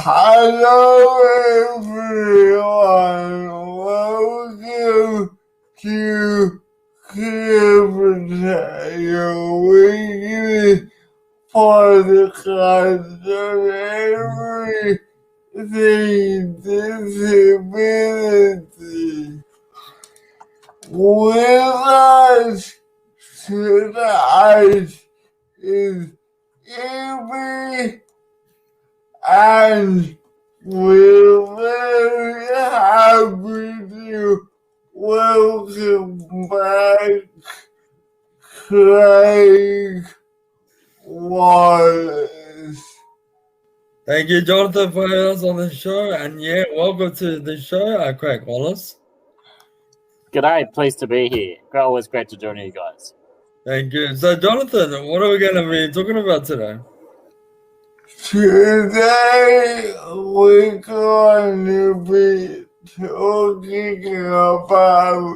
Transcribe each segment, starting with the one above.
Hello everyone, welcome to CripChat, your weekly podcast on everything disability. With us tonight is Amy, and we're very happy to welcome back Craig Wallace. Thank you, Jonathan, for having us on the show. And yeah, welcome to the show, Craig Wallace. G'day, pleased to be here. Always great to join you guys. Thank you. So, Jonathan, what are we going to be talking about today? Today we're going to be talking about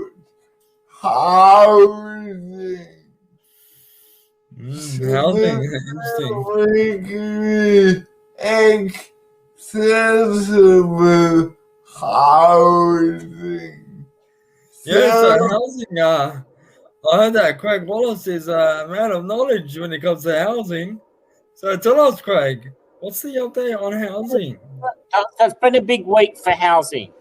housing. Housing, interesting. Accessible housing. Yeah, so housing, I heard that Craig Wallace is a man of knowledge when it comes to housing. So tell us, Craig, what's the update on housing? It's been a big week for housing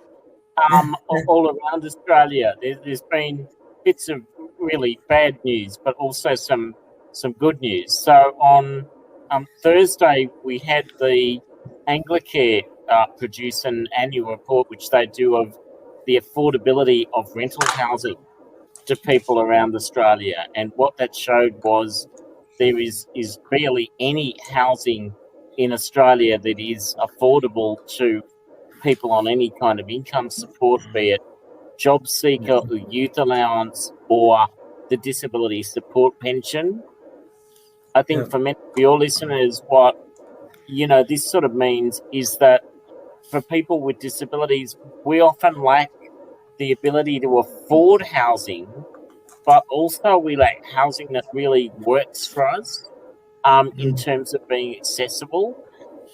all around Australia. There's been bits of really bad news, but also some good news. So on Thursday, we had the Anglicare produce an annual report, which they do of the affordability of rental housing to people around Australia. And what that showed was there is barely any housing in Australia that is affordable to people on any kind of income support, be it job seeker or youth allowance or the disability support pension. I think for many of your listeners, what this sort of means is that for people with disabilities, we often lack the ability to afford housing, but also we lack housing that really works for us in terms of being accessible,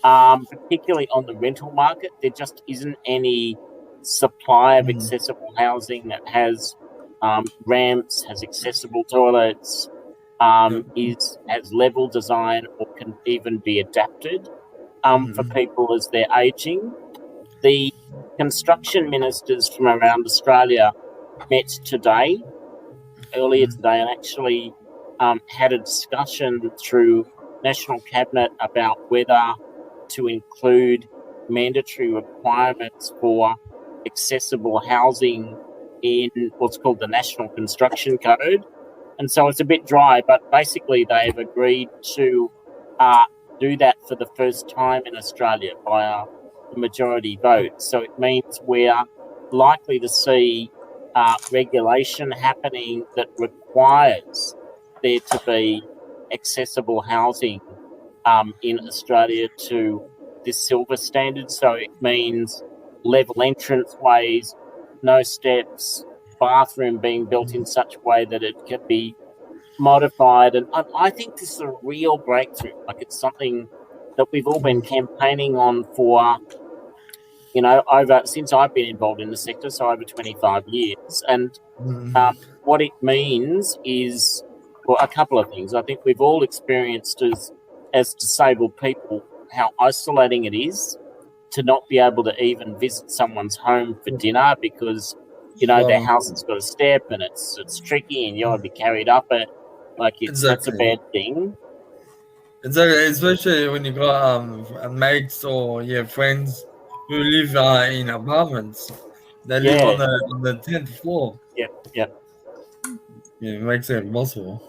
particularly on the rental market. There just isn't any supply of accessible housing that has ramps, has accessible toilets, has level design, or can even be adapted for people as they're aging. The construction ministers from around Australia met earlier today, and actually had a discussion through National Cabinet about whether to include mandatory requirements for accessible housing in what's called the National Construction Code. And so it's a bit dry, but basically they've agreed to do that for the first time in Australia by a majority vote. So it means we're likely to see regulation happening that requires there to be accessible housing in Australia to this silver standard. So it means level entrance ways, no steps, bathroom being built in such a way that it can be modified. And I think this is a real breakthrough. Like, it's something that we've all been campaigning on for, since I've been involved in the sector, so over 25 years. And what it means is, well, a couple of things. I think we've all experienced as disabled people how isolating it is to not be able to even visit someone's home for dinner because, their house has got a step and it's tricky and you want to be carried up it. Like, that's a bad thing. Exactly, especially when you got mates or friends who live in apartments. They live on the 10th floor. Yep. Yeah, it makes it impossible.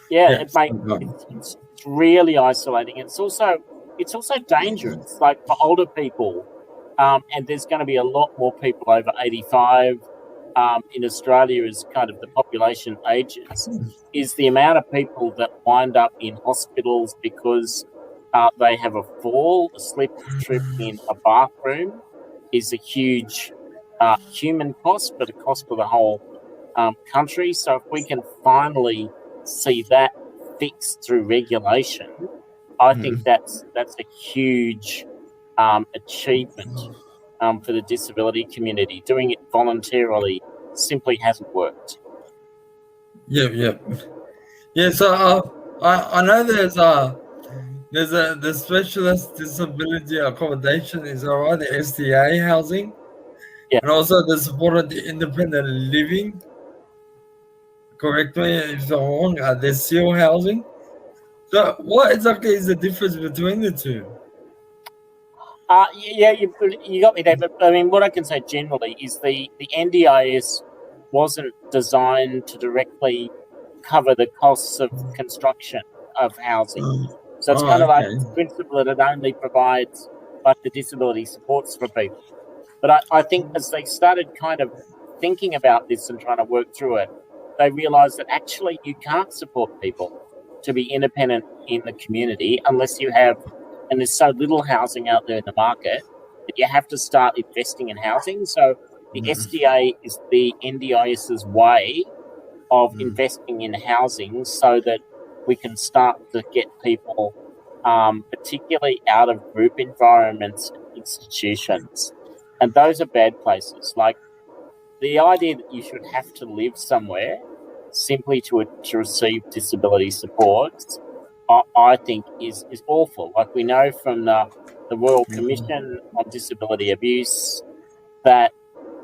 It's really isolating. It's also dangerous, like for older people. And there's going to be a lot more people over 85 in Australia as kind of the population ages, is the amount of people that wind up in hospitals because they have a fall, a slip, trip in a bathroom is a huge human cost, but a cost for the whole country. So if we can finally see that fixed through regulation, I think that's a huge achievement for the disability community. Doing it voluntarily simply hasn't worked. Yeah. So I know there's the specialist disability accommodation is alright, the SDA housing, Yeah. and also the supported independent living. Correct me if I'm wrong. There's SEAL housing. So what exactly is the difference between the two? Yeah, you got me there. But I mean, what I can say generally is the NDIS wasn't designed to directly cover the costs of construction of housing. So it's kind of like Okay. this principle that it only provides like the disability supports for people. But I think as they started kind of thinking about this and trying to work through it, they realised that actually you can't support people to be independent in the community unless you have, and there's so little housing out there in the market that you have to start investing in housing. So the SDA is the NDIS's way of investing in housing so that we can start to get people, particularly out of group environments and institutions. And those are bad places. Like the idea that you should have to live somewhere simply to receive disability support, I think is awful. Like we know from the Royal Commission on Disability Abuse that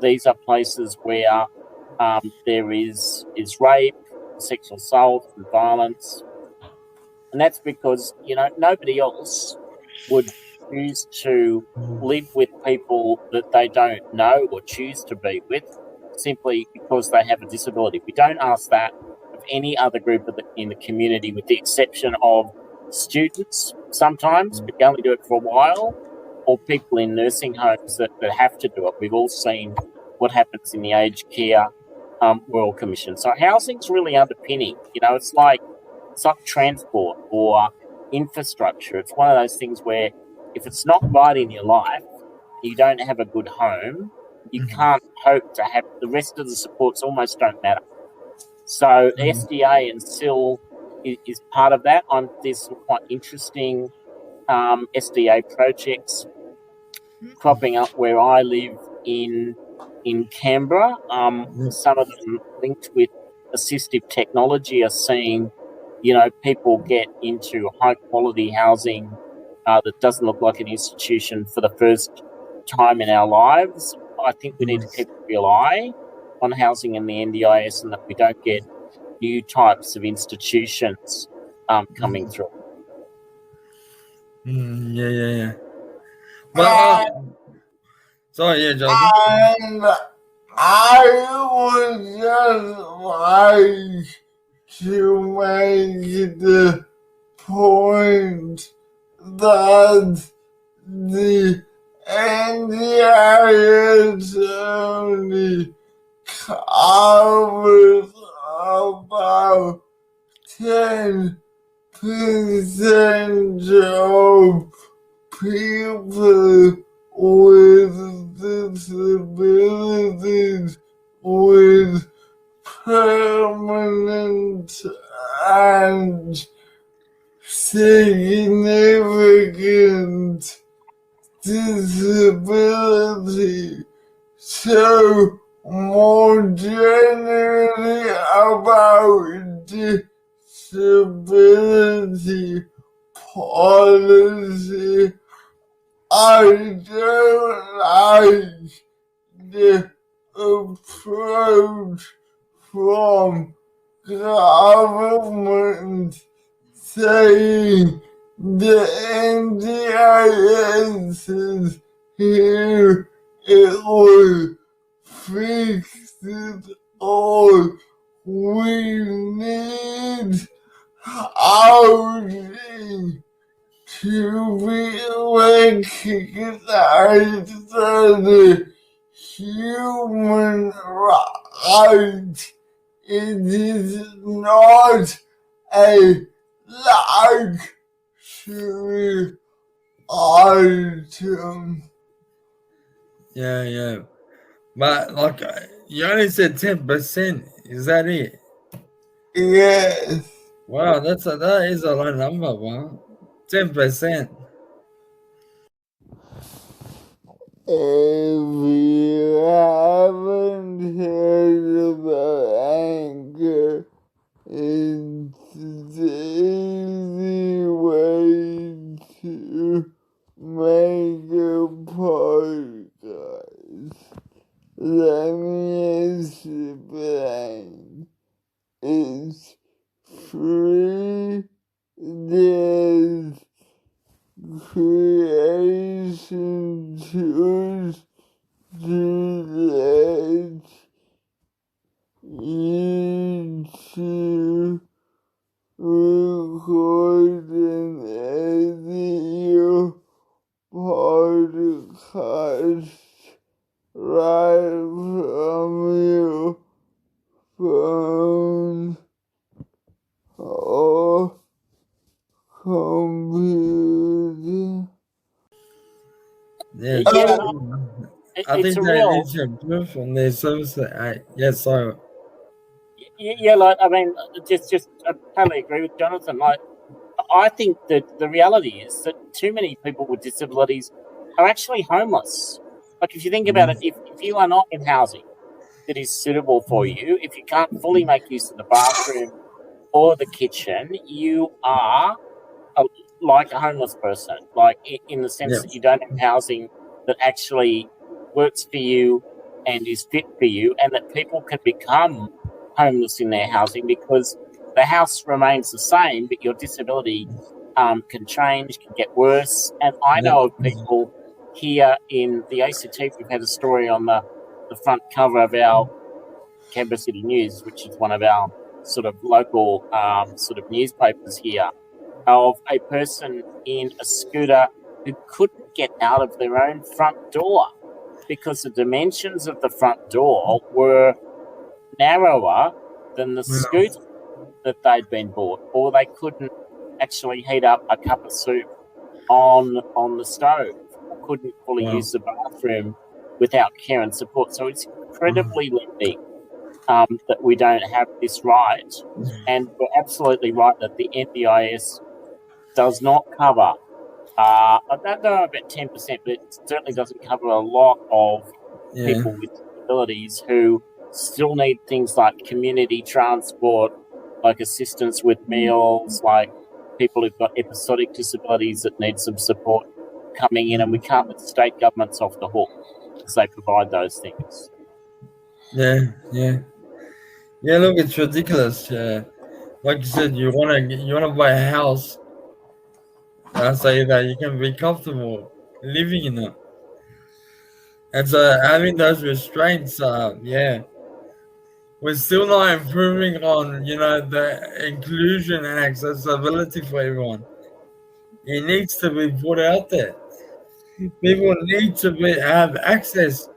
these are places where there is rape, sexual assault, and violence, and that's because nobody else would choose to live with people that they don't know or choose to be with simply because they have a disability. We don't ask that of any other group in the community, with the exception of students sometimes, but you only do it for a while, or people in nursing homes that have to do it. We've all seen what happens in the aged care Royal Commission. So housing's really underpinning. It's like transport or infrastructure. It's one of those things where if it's not right in your life, you don't have a good home, you can't hope to have the rest of the supports almost don't matter. So SDA and SIL is part of that. There's some quite interesting SDA projects cropping up where I live in Canberra. Some of them linked with assistive technology are seeing, people get into high quality housing that doesn't look like an institution for the first time in our lives. I think we need to keep a real eye on housing in the NDIS and that we don't get new types of institutions coming through. Yeah. But sorry, yeah, Jonathan. And I would just like to make the point that the NDIS only covers about 10% of people with disabilities with permanent and significant disability. So more generally about disability policy, I don't like the approach from government saying the NDIS is here, it will fix it all. We need housing to be recognized as a human right. It is not a luxury item. Yeah. But like you only said 10%. Is that it? Yes. Wow, that is a low number. Wow, 10%. If you haven't heard about Anchor, it's the easy way to make a podcast. Let me explain. It's free. There's creation tools to let you record and edit your podcast right from your phone or computer. Yeah, Yeah, I it's think a they need real. to improve on their service. So Yeah, like I mean, just I totally agree with Jonathan. Like, I think that the reality is that too many people with disabilities are actually homeless. Like, if you think about it, if you are not in housing that is suitable for you, if you can't fully make use of the bathroom or the kitchen, you are a, like a homeless person, like in the sense yeah, that you don't have housing that actually works for you and is fit for you, and that people can become homeless in their housing because the house remains the same, but your disability can change, can get worse. And I yeah, know of people here in the ACT, we've had a story on the front cover of our Canberra City News, which is one of our sort of local sort of newspapers here, of a person in a scooter who couldn't get out of their own front door because the dimensions of the front door were narrower than the yeah, scooter that they'd been bought, or they couldn't actually heat up a cup of soup on the stove, or couldn't fully wow. use the bathroom without care and support. So it's incredibly limiting that we don't have this right. And we're absolutely right that the NDIS does not cover, I don't know about 10%, but it certainly doesn't cover a lot of Yeah, people with disabilities who still need things like community transport, like assistance with meals, like people who've got episodic disabilities that need some support coming in, and we can't let state governments off the hook because they provide those things. yeah. Look, it's ridiculous. Yeah, like you said, you wanna buy a house. I say that you can be comfortable living in it, and so having those restraints. Yeah, we're still not improving on the inclusion and accessibility for everyone. It needs to be put out there. People need to have access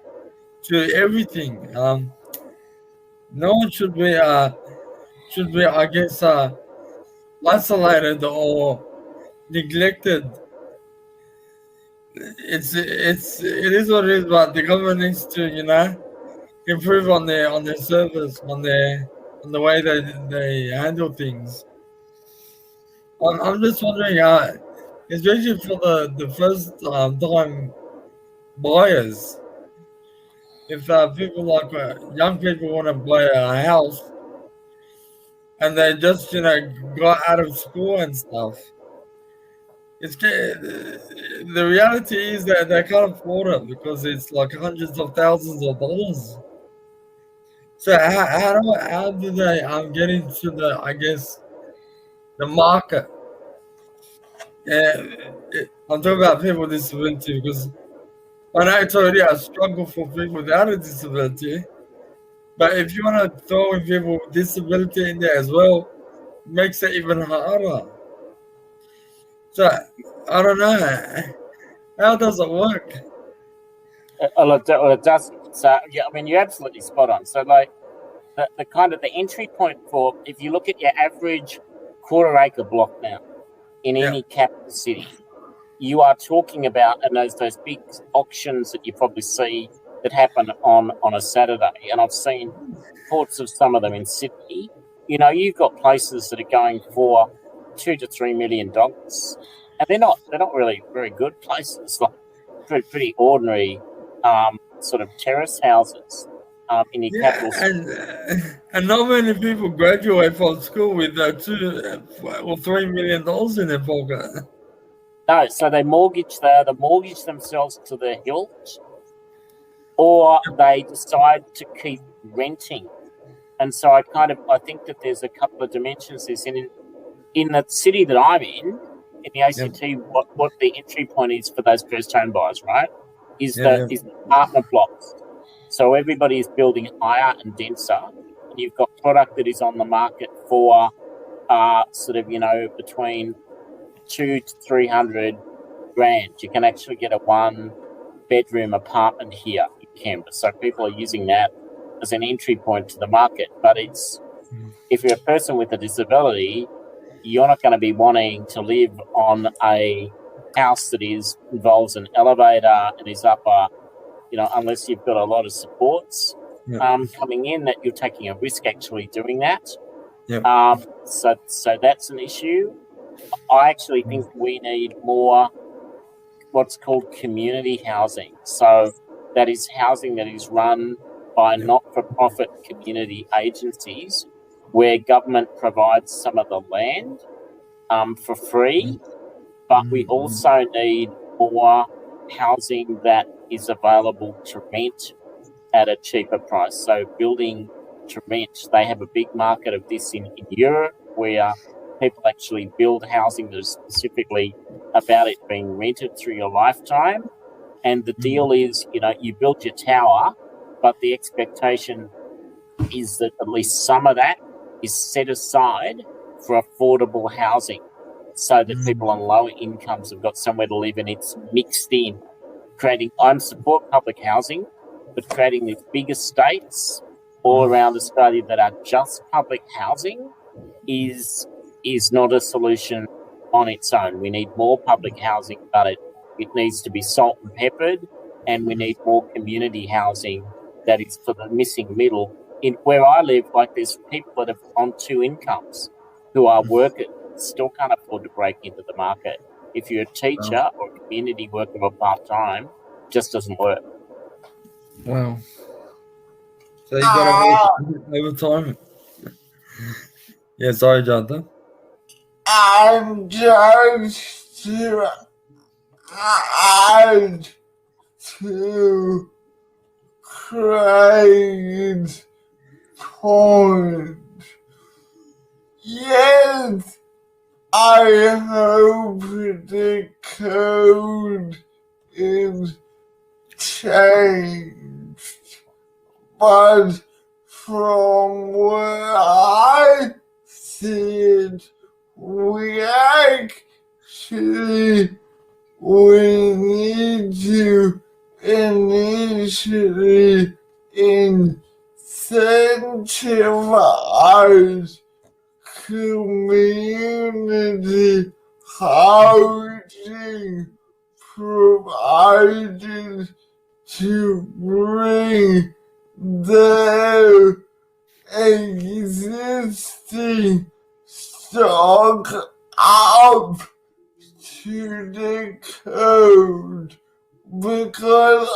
to everything. No one should be I guess isolated or neglected. It is what it is, but the government needs to improve on their service, on the way they handle things. I'm just wondering, especially for the first time buyers, if people like young people want to buy a house and they just got out of school and stuff, the reality is that they can't afford it because it's like hundreds of thousands of dollars. So how do they get into the I guess the market? I'm talking about people with disability because I know it's already a struggle for people without a disability. But if you want to throw in people with disability in there as well, it makes it even harder. So I don't know. How does it work? Well, it doesn't. So, yeah, I mean, you're absolutely spot on. So, like, the kind of the entry point for, if you look at your average quarter acre block now in Yeah, any capital city, you are talking about, and those big auctions that you probably see that happen on a Saturday, and I've seen reports of some of them in Sydney. You've got places that are going for $2 to $3 million, and they're not really very good places, like pretty ordinary sort of terrace houses in your capital city. And not many people graduate from school with $2 or $3 million in their pocket. No, so they either mortgage themselves to the hilt, or they decide to keep renting. And so I think that there's a couple of dimensions. There's in the city that I'm in the ACT, what the entry point is for those first home buyers, right? Is the apartment blocks. So everybody is building higher and denser, and you've got product that is on the market for between 200 to 300 grand. You can actually get a 1-bedroom apartment here in Canberra. So people are using that as an entry point to the market. But if you're a person with a disability, you're not going to be wanting to live on a house that involves an elevator and is up unless you've got a lot of supports coming in, that you're taking a risk actually doing that. So that's an issue. I actually think we need more what's called community housing. So that is housing that is run by not-for-profit community agencies, where government provides some of the land for free, but we also need more housing that is available to rent at a cheaper price. So building to rent, they have a big market of this in Europe, where people actually build housing that is specifically about it being rented through your lifetime. And the deal is, you build your tower, but the expectation is that at least some of that is set aside for affordable housing, so that people on lower incomes have got somewhere to live, and it's mixed in. I support public housing, but creating these big estates all around Australia that are just public housing is not a solution on its own. We need more public housing, but it needs to be salt and peppered, and we need more community housing that is for the missing middle. In where I live, there's people that have on 2 incomes who are workers, still can't afford to break into the market. If you're a teacher or a community worker or part-time, it just doesn't work. Wow. So you got to work overtime. Yeah, sorry, Jonathan. I'm just to add to Craig's point. Yes, I hope the code is changed, but from where I see it, we need to initially incentivize community housing providers to bring their existing stock up to the code, because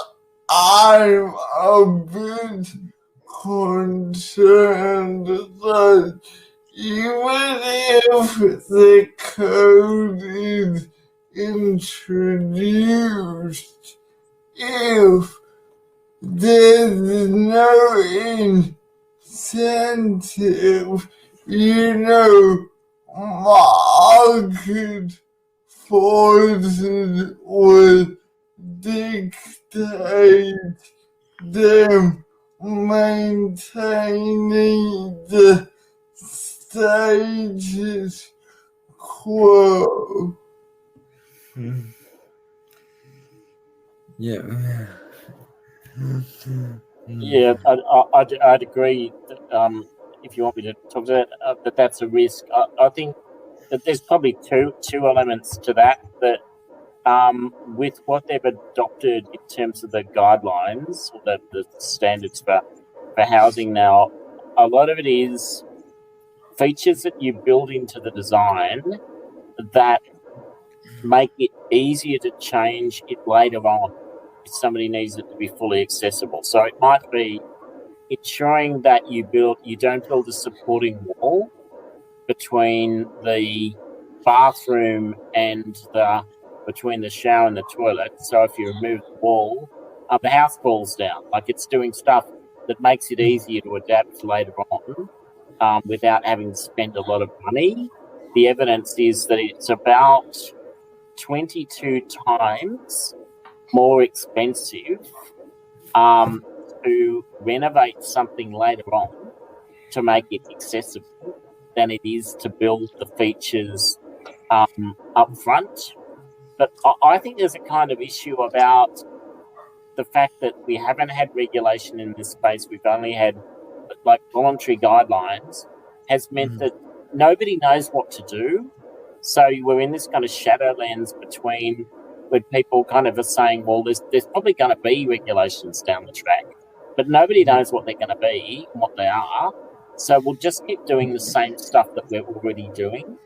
I'm a bit concerned that even if the code is introduced, if there's no incentive, market forces will dictate them maintaining the status quo. Yeah. Yeah, I'd agree that, if you want me to talk to that, that's a risk. I think that there's probably two elements to that with what they've adopted in terms of the guidelines, or the standards for housing now. A lot of it is features that you build into the design that make it easier to change it later on. if somebody needs it to be fully accessible. So it might be ensuring that you don't build a supporting wall between the bathroom and between the shower and the toilet. So if you remove the wall, the house falls down. Like, it's doing stuff that makes it easier to adapt later on without having to spend a lot of money. The evidence is that it's about 22 times more expensive to renovate something later on to make it accessible than it is to build the features up front. But I think there's a kind of issue about the fact that we haven't had regulation in this space. We've only had like voluntary guidelines, has meant that nobody knows what to do. So we're in this kind of shadowlands between where people kind of are saying, well, there's probably going to be regulations down the track, but nobody knows what they're going to be and what they are. So we'll just keep doing the same stuff that we're already doing,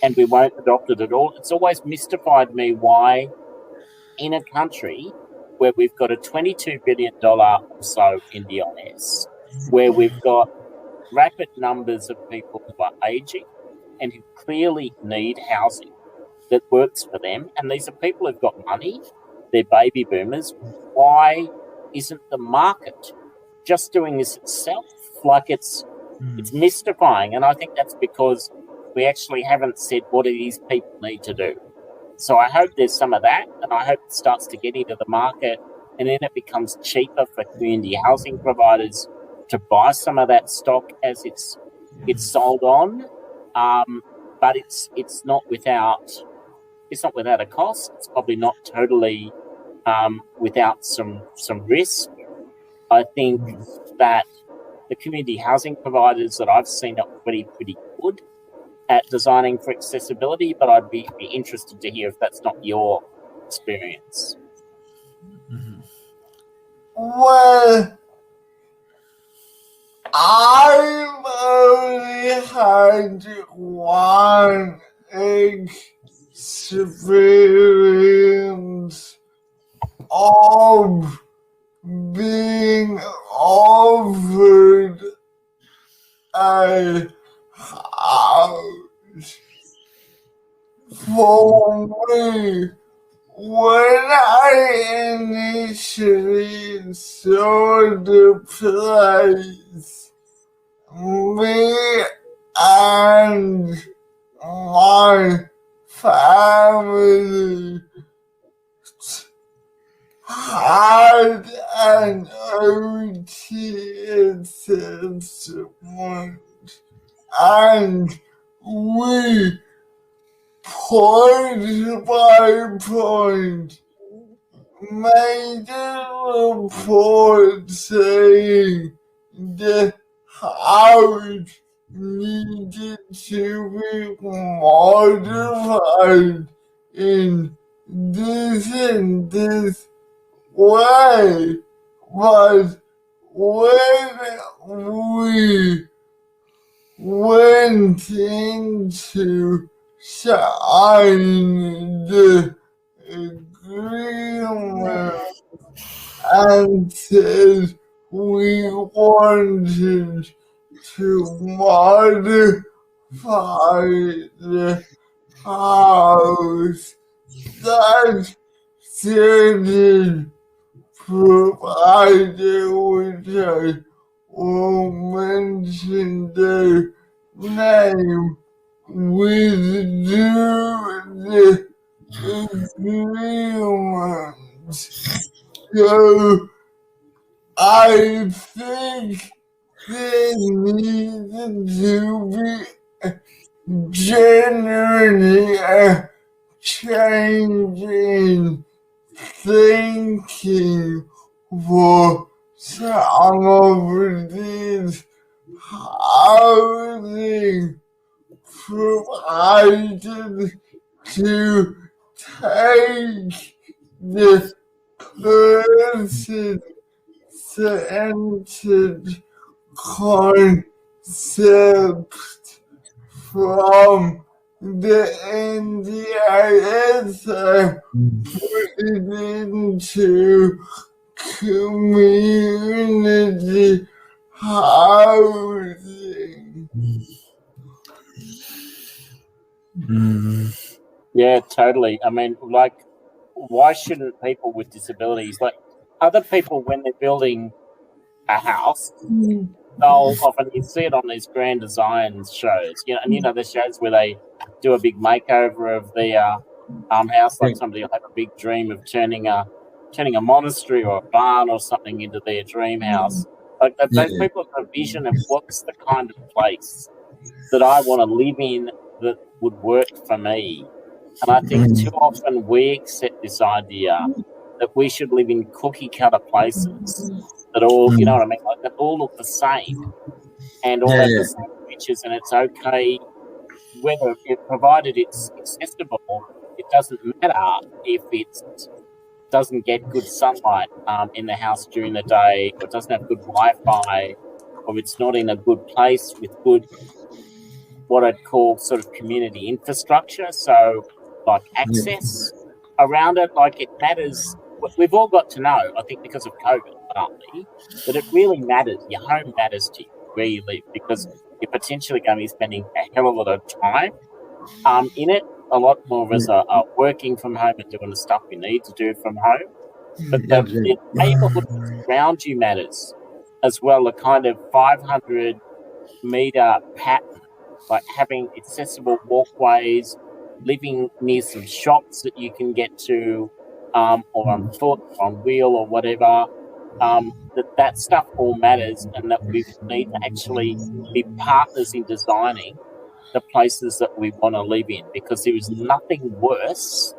and we won't adopt it at all. It's always mystified me why in a country where we've got a $22 billion or so NDIS, where we've got rapid numbers of people who are aging and who clearly need housing that works for them, and these are people who've got money, they're baby boomers, why isn't the market just doing this itself? Like, it's mystifying, and I think that's because we actually haven't said what it is people need to do. So I hope there's some of that, and I hope it starts to get into the market, and then it becomes cheaper for community housing providers to buy some of that stock as it's sold on. But it's not without a cost. It's probably not totally without some risk. I think that the community housing providers that I've seen are pretty good at designing for accessibility, but I'd be interested to hear if that's not your experience. Well, I've only had one experience of being offered a house for me. When I initially saw the place, me and my family had an OT assessment, and we point by point made a report saying the house needed to be modified in this and this way. But when we went into sign the agreement and said we wanted to modify the house, that certain provider, which I will mention their name, withdrew the agreement. So I think there needs to be generally a change in thinking for some of these housing providers to take the person-centered concept from the NDIS put it into community housing. Yeah, totally. I mean, like, why shouldn't people with disabilities, like other people, when they're building a house, they'll often, you see it on these grand design shows, and the shows where they do a big makeover of their house, like somebody will have a big dream of turning a monastery or a barn or something into their dream house. Like those people have a vision of what's the kind of place that I want to live in that would work for me. And I think too often we accept this idea that we should live in cookie cutter places that all, you know what I mean, like that all look the same and all have the same features, and it's okay whether provided it's accessible. It doesn't matter if it doesn't get good sunlight in the house during the day, or it doesn't have good Wi-Fi, or it's not in a good place with good, what I'd call sort of community infrastructure. So, like access around it, like it matters. We've all got to know, I think, because of COVID, partly, that it really matters. Your home matters to you where you live, because you're potentially going to be spending a hell of a lot of time in it. A lot more of us are working from home and doing the stuff we need to do from home. But the neighborhood around you matters as well. A kind of 500-meter pattern, like having accessible walkways, living near some shops that you can get to, or on foot, on wheel, or whatever. That stuff all matters, and that we need to actually be partners in designing the places that we want to live in, because there is nothing worse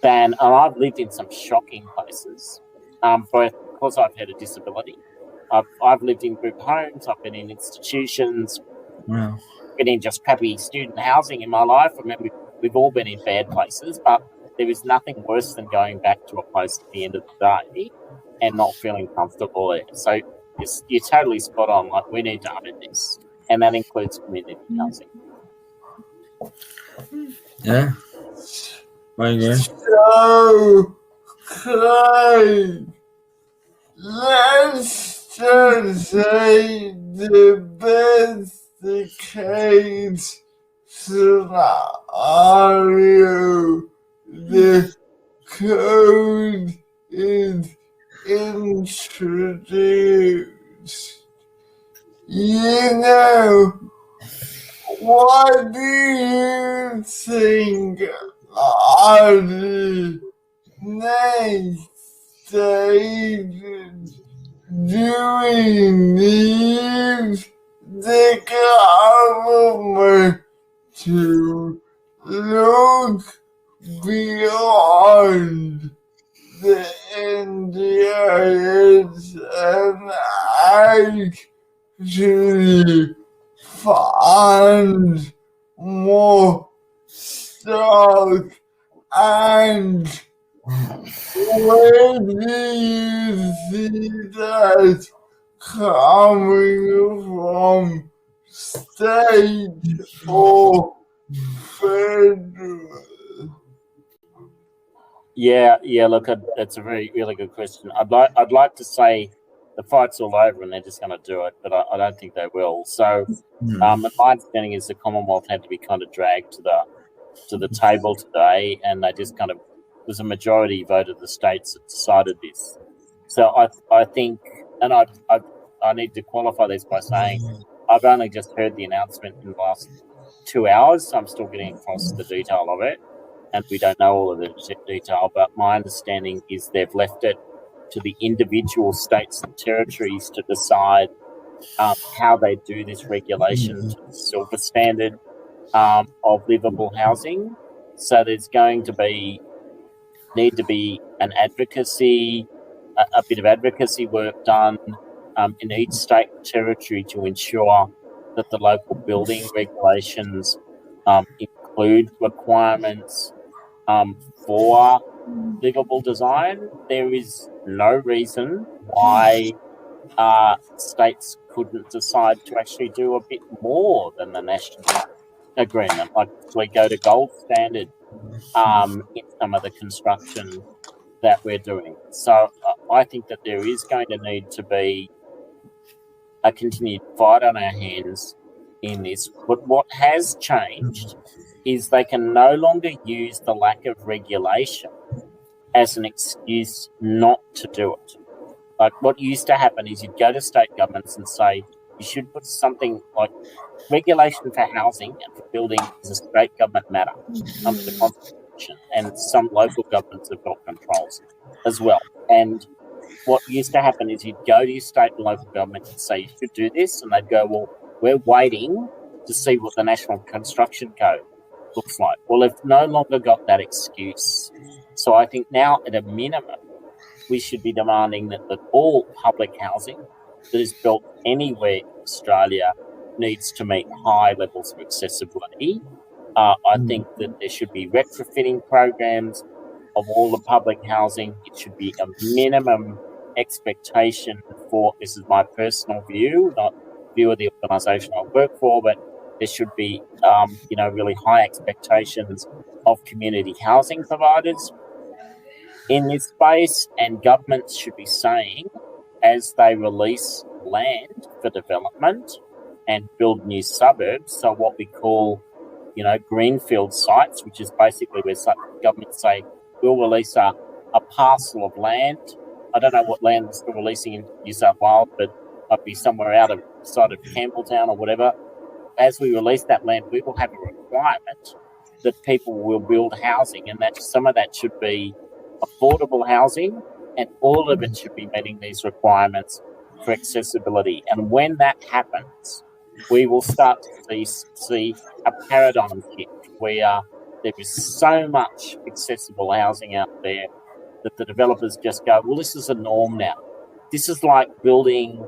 than, and I've lived in some shocking places, both because I've had a disability. I've lived in group homes, I've been in institutions, been in just crappy student housing in my life. I mean, we've all been in bad places, but there is nothing worse than going back to a place at the end of the day and not feeling comfortable there. So you're totally spot on. Like, we need to own this, and that includes community housing. Yeah, I agree. So, Craig, let's just say the best case scenario, the code is introduced. What do you think are the next stages? Do we need the government to look beyond the NDIS and actually find more stock? And where do you see that coming from, state or federal? Yeah. Look, that's a really good question. I'd like to say the fight's all over and they're just going to do it, but I don't think they will. So, my understanding is the Commonwealth had to be kind of dragged to the table today, and they just kind of, there's a majority vote of the states that decided this. So I think, and I need to qualify this by saying I've only just heard the announcement in the last 2 hours, so I'm still getting across the detail of it, and we don't know all of the detail, but my understanding is they've left it to the individual states and territories to decide how they do this regulation to the silver standard of livable housing. So there's going to need to be an advocacy, a bit of advocacy work done in each state and territory to ensure that the local building regulations include requirements for livable design. There is no reason why states couldn't decide to actually do a bit more than the national agreement. Like we go to gold standard in some of the construction that we're doing. So I think that there is going to need to be a continued fight on our hands in this. But what has changed is they can no longer use the lack of regulation as an excuse not to do it. Like what used to happen is you'd go to state governments and say you should put something like regulation for housing and for building is a state government matter under the Constitution, and some local governments have got controls as well. And what used to happen is you'd go to your state and local government and say you should do this, and they'd go, well, we're waiting to see what the National Construction Code looks like. Well, they've no longer got that excuse. So I think now, at a minimum, we should be demanding that all public housing that is built anywhere in Australia needs to meet high levels of accessibility. I think that there should be retrofitting programs of all the public housing. It should be a minimum expectation for, this is my personal view, not view of the organisation I work for, but there should be, really high expectations of community housing providers in this space, and governments should be saying, as they release land for development and build new suburbs, so what we call, greenfield sites, which is basically where governments say, we'll release a parcel of land. I don't know what land we're still releasing in New South Wales, but it might be somewhere outside of Campbelltown or whatever. As we release that land, we will have a requirement that people will build housing, and that some of that should be affordable housing, and all of it should be meeting these requirements for accessibility. And when that happens, we will start to see a paradigm shift where there is so much accessible housing out there that the developers just go, well, this is a norm now. This is like building,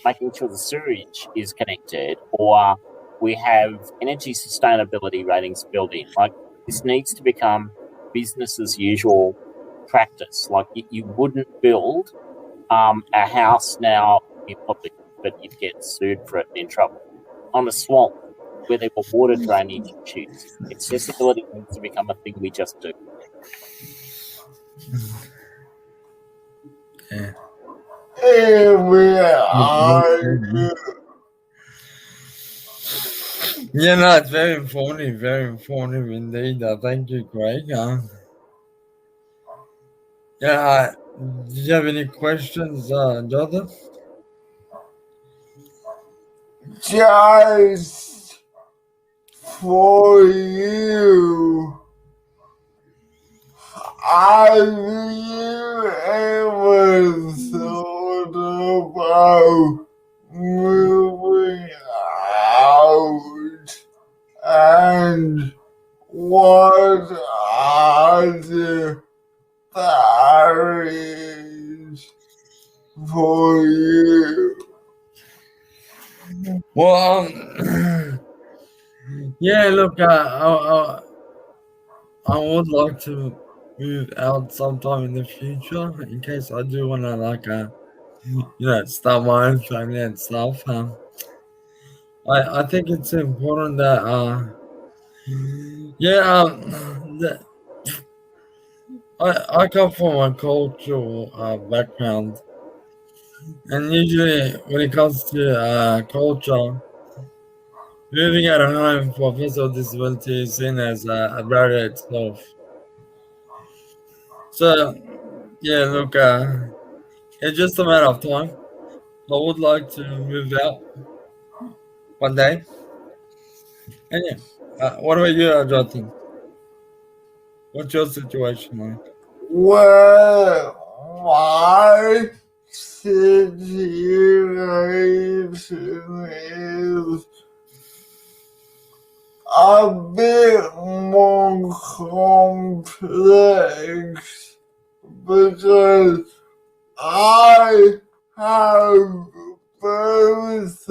making sure the sewage is connected, or we have energy sustainability ratings built in. Like, this needs to become business as usual practice. Like, you wouldn't build a house now in public, but you'd get sued for it and in trouble. On a swamp where there were water drainage issues, accessibility needs to become a thing we just do. Yeah. Yeah, no, it's very informative indeed. Thank you, Craig. Yeah, do you have any questions, Jonathan? Just for you, have you ever thought about moving out, and what are the barriers for you? Well, yeah, look, I would like to move out sometime in the future, in case I do want to, start my own family and stuff. I think it's important that, I come from a cultural background, and usually when it comes to culture, moving out of home for physical disability is seen as a barrier itself. So, yeah, look, it's just a matter of time. I would like to move out one day. And yeah, what about you, Jonathan? What's your situation like? Well, my situation is a bit more complex because I have both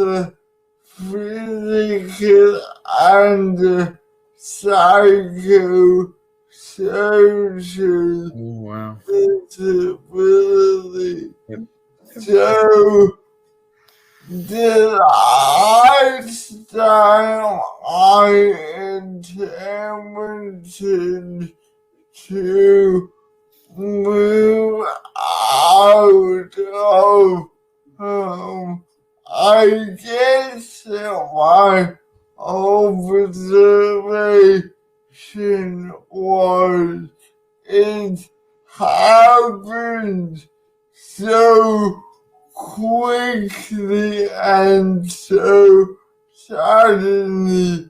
physical and psychosocial disability. Yep. So, did I start I attempted to move out of home. I guess my observation was it happened so quickly and so suddenly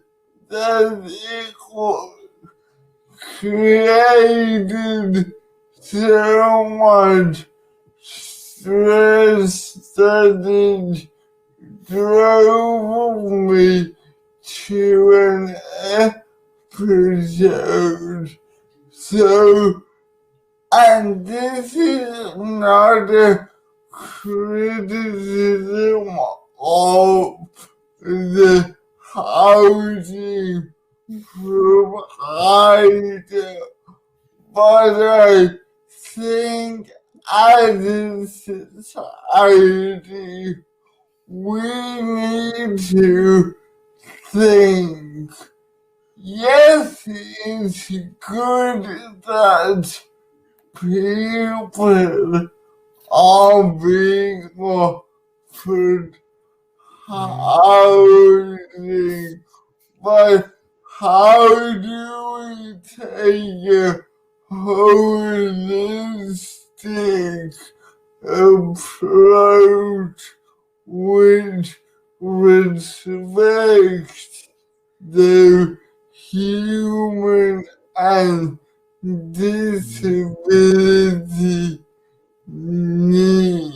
that it created so much stress that it drove me to an episode. So, and this is not a criticism of the housing provider, but I think as a society we need to think. Yes, it's good that people are being offered housing, but how do we take a holistic approach which respects the human and disability needs?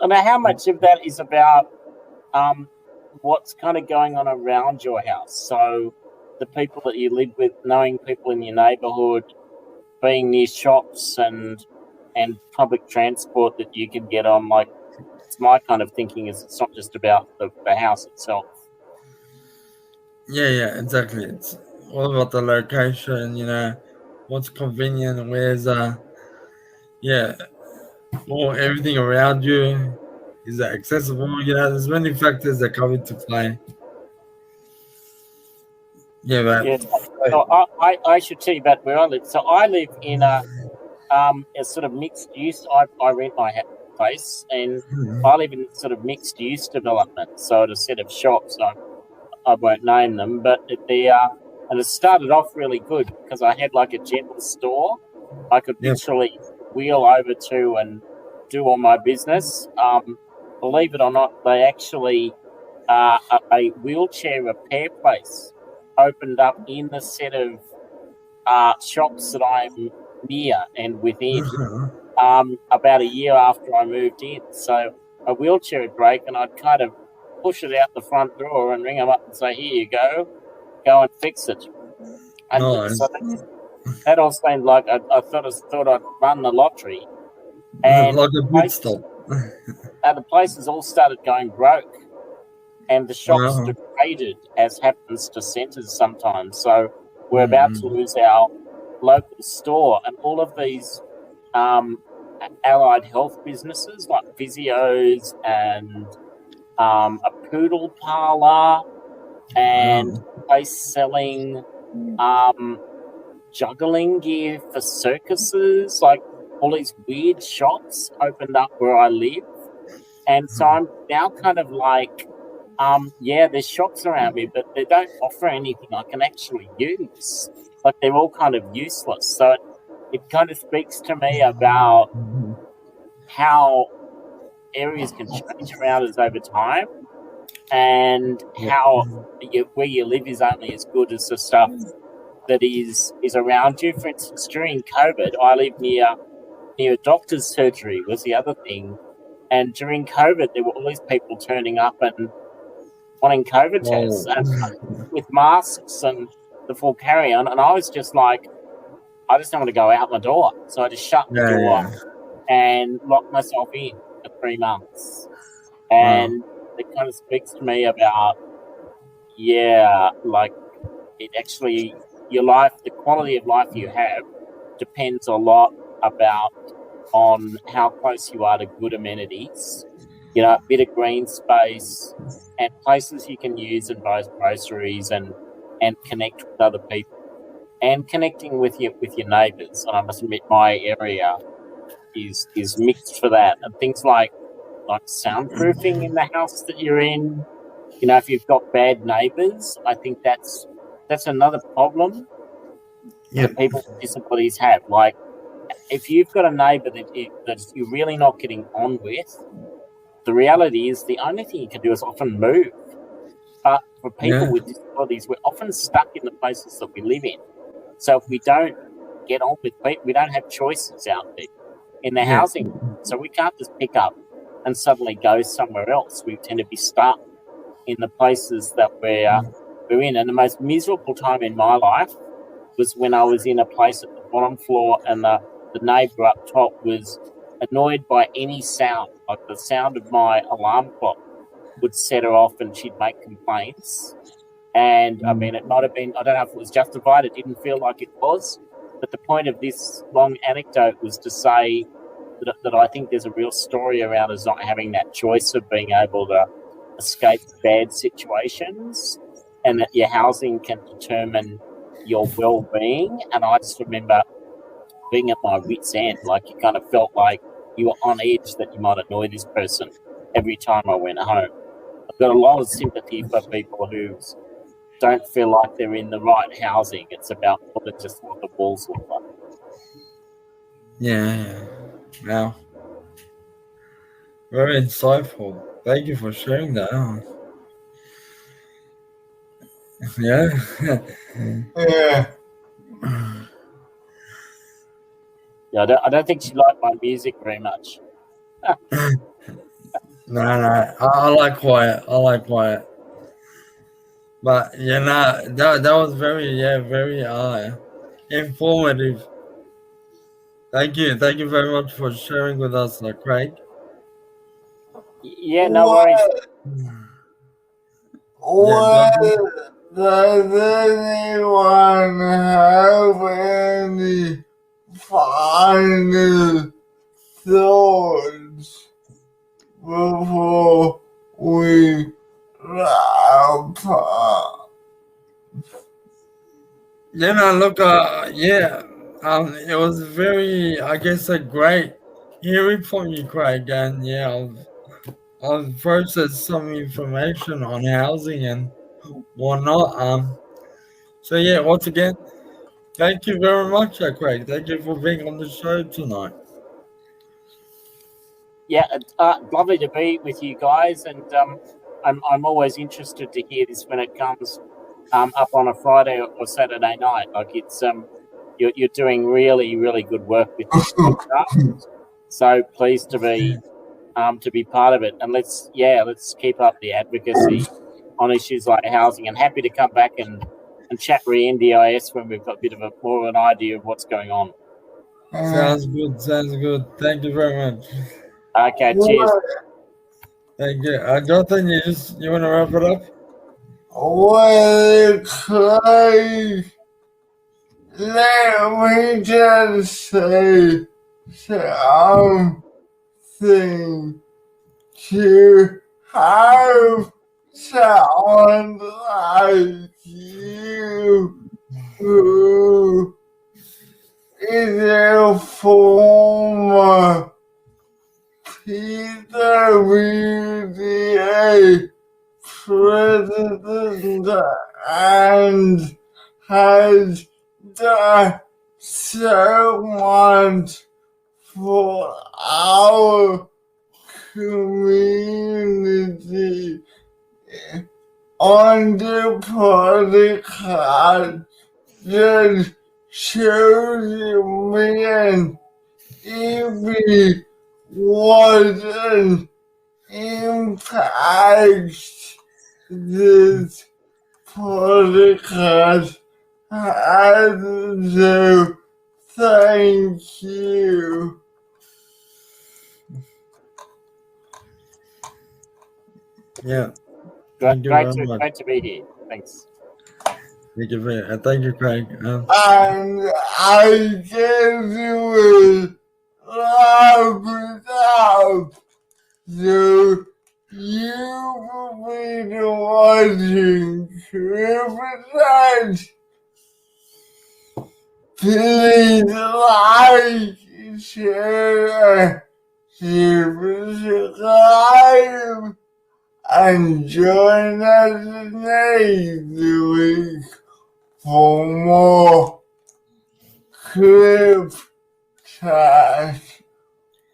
And how much of that is about what's kind of going on around your house? So the people that you live with, knowing people in your neighbourhood, being near shops and public transport that you can get on. Like, it's my kind of thinking is it's not just about the house itself. Yeah, exactly. It's all about the location, what's convenient, where's well, everything around you is accessible. There's many factors that come into play. Yeah, but Yeah. So I should tell you about where I live. So I live in a sort of mixed use. I rent my place, and I live in sort of mixed use development. So it's a set of shops. I won't name them, but and it started off really good because I had like a general store. I could literally wheel over to and do all my business. Believe it or not, they actually a wheelchair repair place opened up in the set of shops that I'm near and within about a year after I moved in. So a wheelchair would break and I'd kind of push it out the front door and ring them up and say, here you go and fix it. And nice. so that all seemed like I thought I'd run the lottery. And like a good stop. And the places all started going broke. And the shops degraded, as happens to centres sometimes. So we're about to lose our local store. And all of these allied health businesses like physios and a poodle parlour and a place selling juggling gear for circuses, like all these weird shops opened up where I live. And so I'm now kind of like, there's shops around me, but they don't offer anything I can actually use. Like, they're all kind of useless. So it kind of speaks to me about how areas can change around us over time and how where you live is only as good as the stuff that is around you. For instance, during COVID, I live near a doctor's surgery was the other thing. And during COVID, there were all these people turning up and wanting COVID tests and with masks and the full carry-on. And I was just like, I just don't want to go out my door. So I just shut the door and locked myself in for 3 months. And it kind of speaks to me about, like it actually, your life, the quality of life you have depends a lot on how close you are to good amenities a bit of green space and places you can use and buy groceries and connect with other people and connecting with your neighbours. And I must admit, my area is mixed for that, and things like soundproofing in the house that you're in. If you've got bad neighbours, I think that's another problem that people with disabilities have. Like, if you've got a neighbour that you're really not getting on with, the reality is the only thing you can do is often move. But for people with disabilities, we're often stuck in the places that we live in. So if we don't get on with people, we don't have choices out there in the housing. So we can't just pick up and suddenly go somewhere else. We tend to be stuck in the places that we're in. And the most miserable time in my life was when I was in a place at the bottom floor and the neighbour up top was annoyed by any sound, like the sound of my alarm clock would set her off and she'd make complaints. And I mean, it might have been, I don't know if it was justified, it didn't feel like it was. But the point of this long anecdote was to say that I think there's a real story around us not having that choice of being able to escape bad situations, and that your housing can determine your well-being. And I just remember being at my wit's end, like you kind of felt like you were on edge that you might annoy this person every time I went home. I've got a lot of sympathy for people who don't feel like they're in the right housing. It's about more than just what the walls look like. Yeah. Wow. Very insightful. Thank you for sharing that. Yeah. Yeah. Yeah, I don't think she liked my music very much. No. I like quiet. But that was very informative. Thank you very much for sharing with us, Craig. Yeah, no worries. What does anyone have any final thoughts before we wrap up? Look, it was very, I guess, a great hearing from you, Craig, and I've processed some information on housing and whatnot. So once again, thank you very much, Craig. Thank you for being on the show tonight. Yeah, lovely to be with you guys, and I'm always interested to hear this when it comes up on a Friday or Saturday night. Like it's you're doing really, really good work with this podcast. So pleased to be part of it, and let's keep up the advocacy on issues like housing, and happy to come back and chat re-NDIS when we've got a bit of more of an idea of what's going on. Sounds good. Thank you very much. Okay, cheers. Thank you. Jonathan, you want to wrap it up? Well, Craig, let me just say something to have someone like you who is a former PWDA president and has done so much for our community on the podcast. Just shows me if it wasn't impact this podcast has. So thank you. Yeah. Great to be here. Thanks. Thank you, Craig. And I guess you will wrap it up. So you will be watching CripChat. Please like, share, subscribe, and join us next week for more clip chat.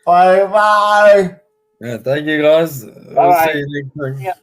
Bye bye. Yeah, thank you guys. We'll Bye. see you next time. Yeah.